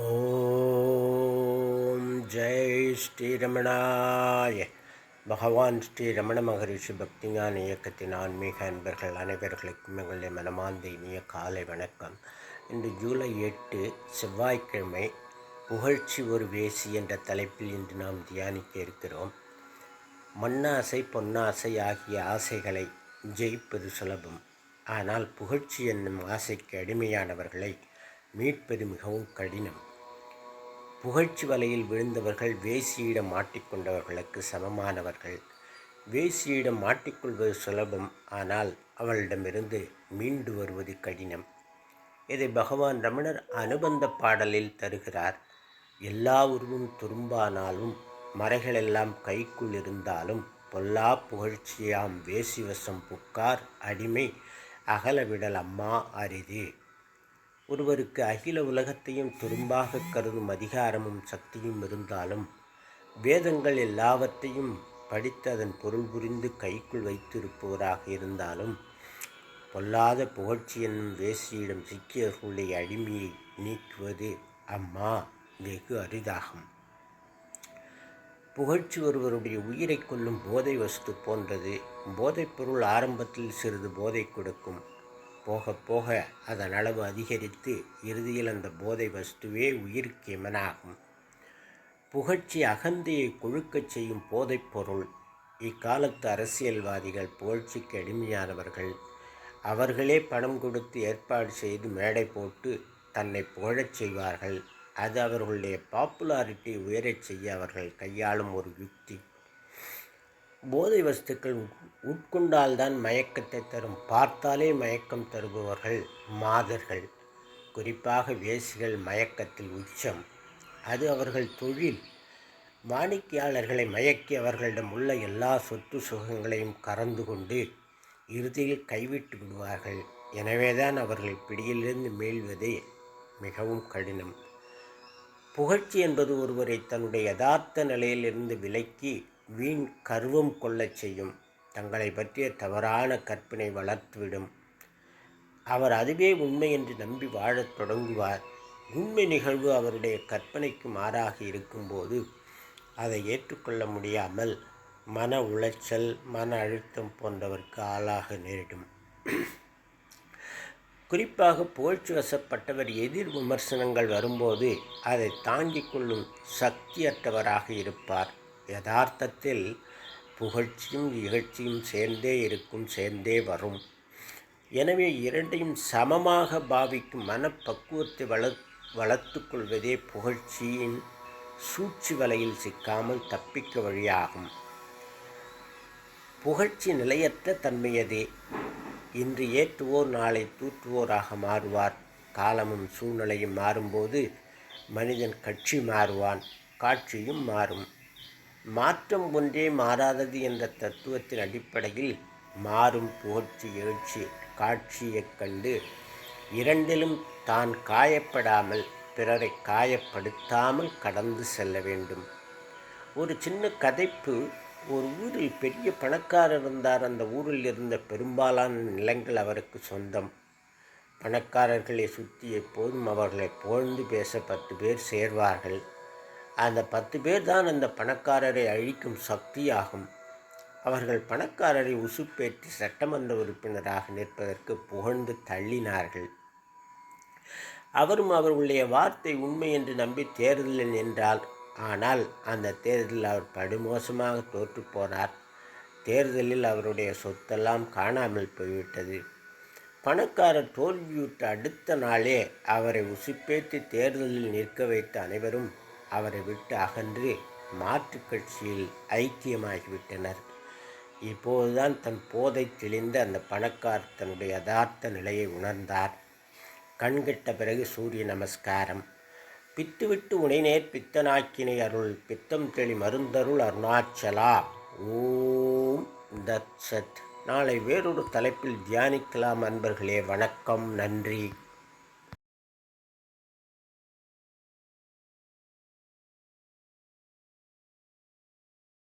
ஓம் ஜெய் ஸ்ரீரமணாய. பகவான் ஸ்ரீ ரமண மகரிஷி பக்திஞான இயக்கத்தின் ஆன்மீக அன்பர்கள் அனைவர்களுக்கும் எங்களுடைய மனமார்ந்த இனிய காலை வணக்கம். இன்று ஜூலை 8 செவ்வாய்க்கிழமை. புகழ்ச்சி ஒரு வேசி என்ற தலைப்பில் இன்று நாம் தியானிக்க இருக்கிறோம். மண்ணாசை பொன்னாசை ஆகிய ஆசைகளை ஜெயிப்பது சுலபம். ஆனால் புகழ்ச்சி என்னும் ஆசைக்கு அடிமையானவர்களை மீட்பது மிகவும் கடினம். புகழ்ச்சி வலையில் விழுந்தவர்கள் வேசியிடம் மாட்டிக்கொண்டவர்களுக்கு சமமானவர்கள். வேசியிடம் மாட்டிக்கொள்வது சுலபம், ஆனால் அவளிடமிருந்து மீண்டு வருவது கடினம். இதை பகவான் ரமணர் அனுபந்த பாடலில் தருகிறார். எல்லா உருவும் துரும்பானாலும் மறைகளெல்லாம் கைக்குள் இருந்தாலும் பொல்லா புகழ்ச்சியாம் வேசிவசம் புக்கார் அடிமை அகலவிடல் அம்மா அரிது. ஒருவருக்கு அகில உலகத்தையும் துரும்பாக கருதும் அதிகாரமும் சக்தியும் இருந்தாலும் வேதங்கள் எல்லாவற்றையும் படித்து அதன் பொருள் புரிந்து கைக்குள் வைத்திருப்பவராக இருந்தாலும் பொல்லாத புகழ்ச்சி என்னும் வேசியிடம் சிக்கியவர்களுடைய அடிமையை நீக்குவது அம்மா வெகு அரிதாகும். புகழ்ச்சி ஒருவருடைய உயிரை கொள்ளும் போதை வஸ்து போன்றது. போதைப்பொருள் ஆரம்பத்தில் சிறிது போதை கொடுக்கும். போக போக அதன் அளவு அதிகரித்து இறுதியில் அந்த போதை வஸ்துவே உயிருக்கு எமனாகும். புகழ்ச்சி அகந்தையை கொழுக்கச் செய்யும் போதைப் பொருள். இக்காலத்து அரசியல்வாதிகள் புகழ்ச்சிக்கு அடிமையானவர்கள். அவர்களே பணம் கொடுத்து ஏற்பாடு செய்து மேடை போட்டு தன்னை புகழச் செய்வார்கள். அது அவர்களுடைய பாப்புலாரிட்டி உயரச் செய்ய அவர்கள் கையாளும் ஒரு யுக்தி. போதை வஸ்துக்கள் உட்கொண்டால்தான் மயக்கத்தை தரும். பார்த்தாலே மயக்கம் தருபவர்கள் மாதர்கள், குறிப்பாக வேசிகள் மயக்கத்தில் உச்சம். அது அவர்கள் தொழில். வாடிக்கையாளர்களை மயக்கி அவர்களிடம் உள்ள எல்லா சொத்து சுகங்களையும் கறந்து கொண்டு இறுதியில் கைவிட்டு விடுவார்கள். எனவேதான் அவர்கள் பிடியிலிருந்து மீள்வதே மிகவும் கடினம். புகழ்ச்சி என்பது ஒருவரை தன்னுடைய யதார்த்த நிலையிலிருந்து விலக்கி வீண் கர்வம் கொள்ளச் செய்யும். தங்களை பற்றிய தவறான கற்பனை வளர்த்துவிடும். அவர் அதுவே உண்மை என்று நம்பி வாழத் தொடங்குவார். உண்மை நிகழ்வு அவருடைய கற்பனைக்கு மாறாக இருக்கும்போது அதை ஏற்றுக்கொள்ள முடியாமல் மன உளைச்சல், மன அழுத்தம் போன்றவருக்கு ஆளாக நேரிடும். குறிப்பாக புகழ்ச்சி வசப்பட்டவர் எதிர் விமர்சனங்கள் வரும்போது அதை தாங்கிக் கொள்ளும் சக்தியற்றவராக இருப்பார். யதார்த்தத்தில் புகழ்ச்சியும் இகழ்ச்சியும் சேர்ந்தே இருக்கும், சேர்ந்தே வரும். எனவே இரண்டையும் சமமாக பாவிக்கும் மனப்பக்குவத்தை வளர்த்து கொள்வதே புகழ்ச்சியின் சூழ்ச்சி வலையில் சிக்காமல் தப்பிக்க வழியாகும். புகழ்ச்சி நிலையற்ற தன்மையதே. இன்று ஏற்றுவோர் நாளை தூற்றுவோராக மாறுவார். காலமும் சூழ்நிலையும் மாறும்போது மனிதன் கட்சி மாறுவான், காட்சியும் மாறும். மாற்றம் ஒன்றே மாறாதது என்ற தத்துவத்தின் அடிப்படையில் மாறும் புகழ்ச்சி எழுச்சி காட்சியைக் கண்டு இரண்டிலும் தான் காயப்படாமல் பிறரை காயப்படுத்தாமல் கடந்து செல்ல வேண்டும். ஒரு சின்ன கதைப்பு. ஒரு ஊரில் பெரிய பணக்காரர் இருந்தார். அந்த ஊரில் இருந்த பெரும்பாலான நிலங்கள் அவருக்கு சொந்தம். பணக்காரர்களை சுற்றி எப்போதும் அவர்களை புகழ்ந்து பேச 10 பேர் சேர்வார்கள். அந்த 10 பேர் தான் அந்த பணக்காரரை அழிக்கும் சக்தியாகும். அவர்கள் பணக்காரரை உசுப்பேற்றி சட்டமன்ற உறுப்பினராக நிற்பதற்கு புகழ்ந்து தள்ளினார்கள். அவரும் அவர்களுடைய வார்த்தை உண்மை என்று நம்பி தேர்தலில் நின்றார். ஆனால் அந்த தேர்தலில் அவர் படுமோசமாக தோற்று போனார். தேர்தலில் அவருடைய சொத்தெல்லாம் காணாமல் போய்விட்டது. பணக்காரர் தோல்வியுற்ற அடுத்த நாளே அவரை உசுப்பேற்றி தேர்தலில் நிற்க வைத்த அனைவரும் அவரை விட்டு அகன்று மாற்றுக் கட்சியில் ஐக்கியமாகிவிட்டனர். இப்போதுதான் தன் போதை தெளிந்த அந்த பணக்காரர் தன்னுடைய யதார்த்த நிலையை உணர்ந்தார். கண்கெட்ட பிறகு சூரிய நமஸ்காரம். பித்துவிட்டு உனைநேர் பித்தனாக்கினை அருள் பித்தம் தெளி மருந்தருள் அருணாச்சலா. ஓம் தத் சத். நாளை வேறொரு தலைப்பில் தியானிக்கலாம் அன்பர்களே. வணக்கம், நன்றி.